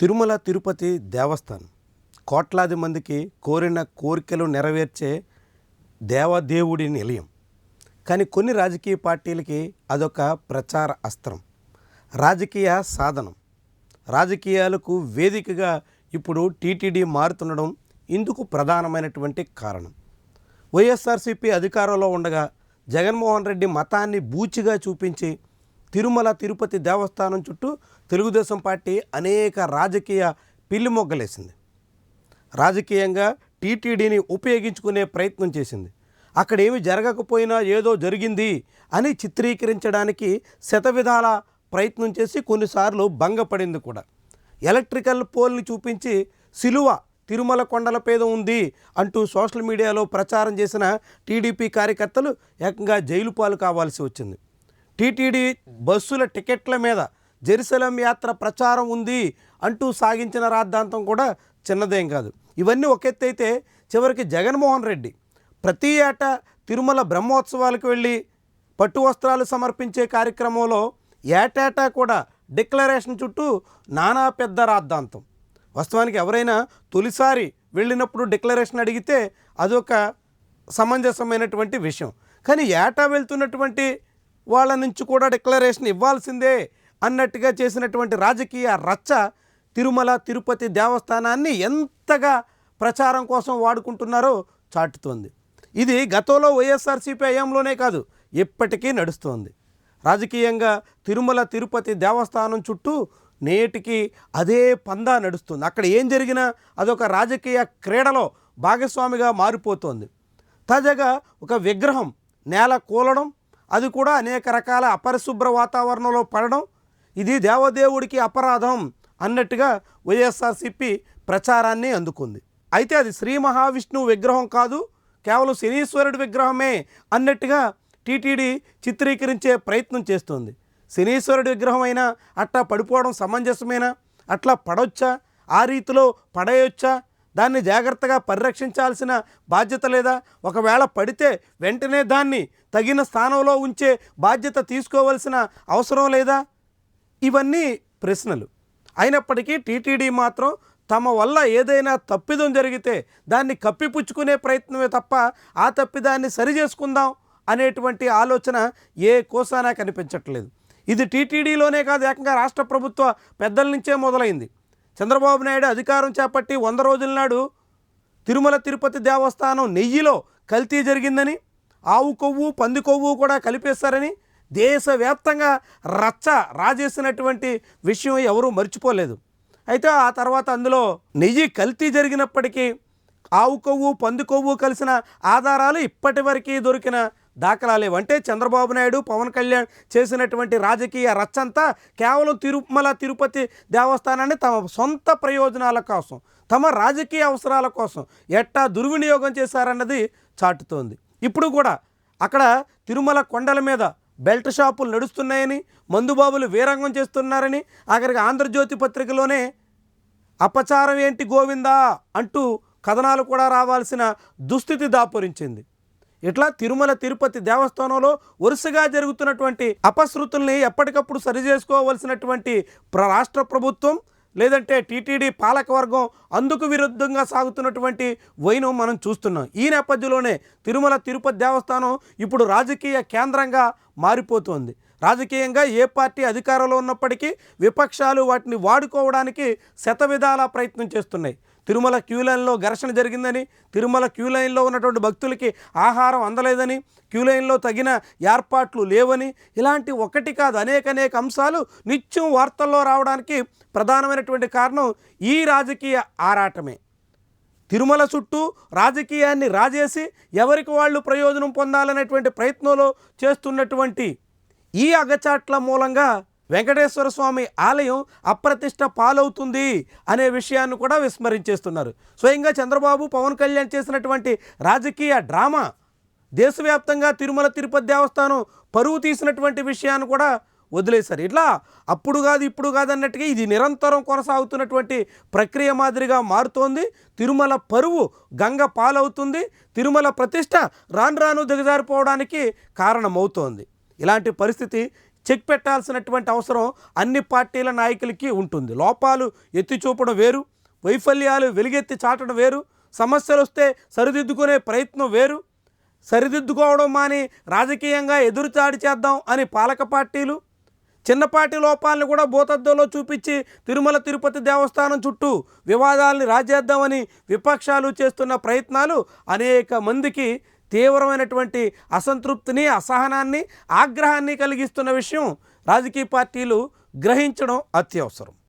తిరుమల తిరుపతి దేవస్థానం కోట్లాది మందికి కోరిన కోరికలు నెరవేర్చే దేవదేవుడి నిలయం. కానీ కొన్ని రాజకీయ పార్టీలకి అదొక ప్రచార అస్త్రం, రాజకీయ సాధనం. రాజకీయాలకు వేదికగా ఇప్పుడు టీటీడీ మారుతుండడం ఇందుకు ప్రధానమైనటువంటి కారణం. వైఎస్ఆర్సీపీ అధికారంలో ఉండగా జగన్మోహన్ రెడ్డి మతాన్ని బూచిగా చూపించి తిరుమల తిరుపతి దేవస్థానం చుట్టూ తెలుగుదేశం పార్టీ అనేక రాజకీయ పిల్లిమొగ్గలేసింది. రాజకీయంగా టీటీడీని ఉపయోగించుకునే ప్రయత్నం చేసింది. అక్కడేమి జరగకపోయినా ఏదో జరిగింది అని చిత్రీకరించడానికి శతవిధాల ప్రయత్నం చేసి కొన్నిసార్లు భంగపడింది కూడా. ఎలక్ట్రికల్ పోల్ని చూపించి సిలువ తిరుమల కొండలపేద ఉంది అంటూ సోషల్ మీడియాలో ప్రచారం చేసిన టీడీపీ కార్యకర్తలు ఏకంగా జైలు పాలు కావాల్సి వచ్చింది. టీటీడీ బస్సుల టికెట్ల మీద జెరూసలేం యాత్ర ప్రచారం ఉంది అంటూ సాగించిన రాద్ధాంతం కూడా చిన్నదేం కాదు. ఇవన్నీ ఒక ఎత్తు అయితే, చివరికి జగన్మోహన్ రెడ్డి ప్రతి ఏటా తిరుమల బ్రహ్మోత్సవాలకు వెళ్ళి పట్టు వస్త్రాలు సమర్పించే కార్యక్రమంలో ఏటేటా కూడా డిక్లరేషన్ చుట్టూ నానా పెద్ద రాద్ధాంతం. వాస్తవానికి ఎవరైనా తొలిసారి వెళ్ళినప్పుడు డిక్లరేషన్ అడిగితే అదొక సమంజసమైనటువంటి విషయం. కానీ ఏటా వెళ్తున్నటువంటి వాళ్ళ నుంచి కూడా డిక్లరేషన్ ఇవ్వాల్సిందే అన్నట్టుగా చేసినటువంటి రాజకీయ రచ్చ తిరుమల తిరుపతి దేవస్థానాన్ని ఎంతగా ప్రచారం కోసం వాడుకుంటున్నారో చాటుతోంది. ఇది గతంలో వైఎస్ఆర్సీపీ హయాంలోనే కాదు, ఇప్పటికీ నడుస్తోంది. రాజకీయంగా తిరుమల తిరుపతి దేవస్థానం చుట్టూ నేటికి అదే పందా నడుస్తుంది. అక్కడ ఏం జరిగినా అదొక రాజకీయ క్రీడలో భాగస్వామిగా మారిపోతోంది. తాజాగా ఒక విగ్రహం నేల కూలడం, అది కూడా అనేక రకాల అపరిశుభ్ర వాతావరణంలో పడడం, ఇది దేవదేవుడికి అపరాధం అన్నట్టుగా వైఎస్ఆర్సీపీ ప్రచారాన్ని అందుకుంది. అయితే అది శ్రీ మహావిష్ణువు విగ్రహం కాదు, కేవలం శనీశ్వరుడి విగ్రహమే అన్నట్టుగా టీటీడీ చిత్రీకరించే ప్రయత్నం చేస్తుంది. శనీశ్వరుడి విగ్రహం అయినా అట్లా పడిపోవడం సమంజసమేనా? అట్లా పడవచ్చా? ఆ రీతిలో పడేయొచ్చా? దాన్ని జాగ్రత్తగా పరిరక్షించాల్సిన బాధ్యత లేదా? ఒకవేళ పడితే వెంటనే దాన్ని తగిన స్థానంలో ఉంచే బాధ్యత తీసుకోవాల్సిన అవసరం లేదా? ఇవన్నీ ప్రశ్నలు. అయినప్పటికీ టీటీడీ మాత్రం తమ వల్ల ఏదైనా తప్పిదం జరిగితే దాన్ని కప్పిపుచ్చుకునే ప్రయత్నమే తప్ప ఆ తప్పిదాన్ని సరిచేసుకుందాం అనేటువంటి ఆలోచన ఏ కోసానా కనిపించట్లేదు. ఇది టీటీడీలోనే కాదు, ఏకంగా రాష్ట్ర ప్రభుత్వ పెద్దల నుంచే మొదలైంది. చంద్రబాబు నాయుడు అధికారం చేపట్టి 100 రోజుల నాడు తిరుమల తిరుపతి దేవస్థానం నెయ్యిలో కల్తీ జరిగిందని, ఆవు కొవ్వు పంది కొవ్వు కూడా కలిపేస్తారని దేశవ్యాప్తంగా రచ్చ రాజేసినటువంటి విషయం ఎవరూ మర్చిపోలేదు. అయితే ఆ తర్వాత అందులో నెయ్యి కల్తీ జరిగినప్పటికీ ఆవు కొవ్వు పంది కొవ్వు కలిసిన ఆధారాలు ఇప్పటి వరకు దొరికిన దాఖలాలేవు. అంటే చంద్రబాబు నాయుడు పవన్ కళ్యాణ్ చేసినటువంటి రాజకీయ రచ్చంతా కేవలం తిరుమల తిరుపతి దేవస్థానాన్ని తమ సొంత ప్రయోజనాల కోసం, తమ రాజకీయ అవసరాల కోసం ఎట్టా దుర్వినియోగం చేశారన్నది చాటుతోంది. ఇప్పుడు కూడా అక్కడ తిరుమల కొండల మీద బెల్ట్ షాపులు నడుస్తున్నాయని, మందుబాబులు వీరంగం చేస్తున్నారని, అక్కడికి ఆంధ్రజ్యోతి పత్రికలోనే అపచారం ఏంటి గోవిందా అంటూ కథనాలు కూడా రావాల్సిన దుస్థితి దాపురించింది. ఇట్లా తిరుమల తిరుపతి దేవస్థానంలో వరుసగా జరుగుతున్నటువంటి అపశృతుల్ని ఎప్పటికప్పుడు సరిచేసుకోవాల్సినటువంటి రాష్ట్ర ప్రభుత్వం లేదంటే టీటీడీ పాలకవర్గం అందుకు విరుద్ధంగా సాగుతున్నటువంటి వైనం మనం చూస్తున్నాం. ఈ నేపథ్యంలోనే తిరుమల తిరుపతి దేవస్థానం ఇప్పుడు రాజకీయ కేంద్రంగా మారిపోతుంది. రాజకీయంగా ఏ పార్టీ అధికారంలో ఉన్నప్పటికీ విపక్షాలు వాటిని వాడుకోవడానికి శతవిధాల ప్రయత్నం చేస్తున్నాయి. తిరుమల క్యూ లైన్లో ఘర్షణ జరిగిందని, తిరుమల క్యూ లైన్లో ఉన్నటువంటి భక్తులకి ఆహారం అందలేదని, క్యూ లైన్లో తగిన ఏర్పాట్లు లేవని, ఇలాంటి ఒకటి కాదు అనేక అంశాలు నిత్యం వార్తల్లో రావడానికి ప్రధానమైనటువంటి కారణం ఈ రాజకీయ ఆరాటమే. తిరుమల చుట్టూ రాజకీయాన్ని రాజేసి ఎవరికి వాళ్ళు ప్రయోజనం పొందాలనేటువంటి ప్రయత్నంలో చేస్తున్నటువంటి ఈ అగచాట్ల మూలంగా వెంకటేశ్వర స్వామి ఆలయం అప్రతిష్ట పాలవుతుంది అనే విషయాన్ని కూడా విస్మరించేస్తున్నారు. స్వయంగా చంద్రబాబు పవన్ కళ్యాణ్ చేసినటువంటి రాజకీయ డ్రామా దేశవ్యాప్తంగా తిరుమల తిరుపతి దేవస్థానం పరువు తీసినటువంటి విషయాన్ని కూడా వదిలేశారు. ఇట్లా అప్పుడు కాదు ఇప్పుడు కాదు అన్నట్టుగా ఇది నిరంతరం కొనసాగుతున్నటువంటి ప్రక్రియ మాదిరిగా మారుతోంది. తిరుమల పరువు గంగ పాలవుతుంది, తిరుమల ప్రతిష్ట రాను రాను దిగజారిపోవడానికి కారణమవుతోంది. ఇలాంటి పరిస్థితి చెక్ పెట్టాల్సినటువంటి అవసరం అన్ని పార్టీల నాయకులకి ఉంటుంది. లోపాలు ఎత్తి చూపడం వేరు, వైఫల్యాలు వెలుగెత్తి చాటడం వేరు, సమస్యలు వస్తే సరిదిద్దుకునే ప్రయత్నం వేరు. సరిదిద్దుకోవడం మాని రాజకీయంగా ఎదురుచాడి చేద్దాం అని పాలక పార్టీలు, చిన్నపాటి లోపాలను కూడా భూతద్దంలో చూపించి తిరుమల తిరుపతి దేవస్థానం చుట్టూ వివాదాలని రాజేద్దామని విపక్షాలు చేస్తున్న ప్రయత్నాలు అనేక మందికి తీవ్రమైనటువంటి అసంతృప్తిని, అసహనాన్ని, ఆగ్రహాన్ని కలిగిస్తున్న విషయం రాజకీయ పార్టీలు గ్రహించడం అత్యవసరం.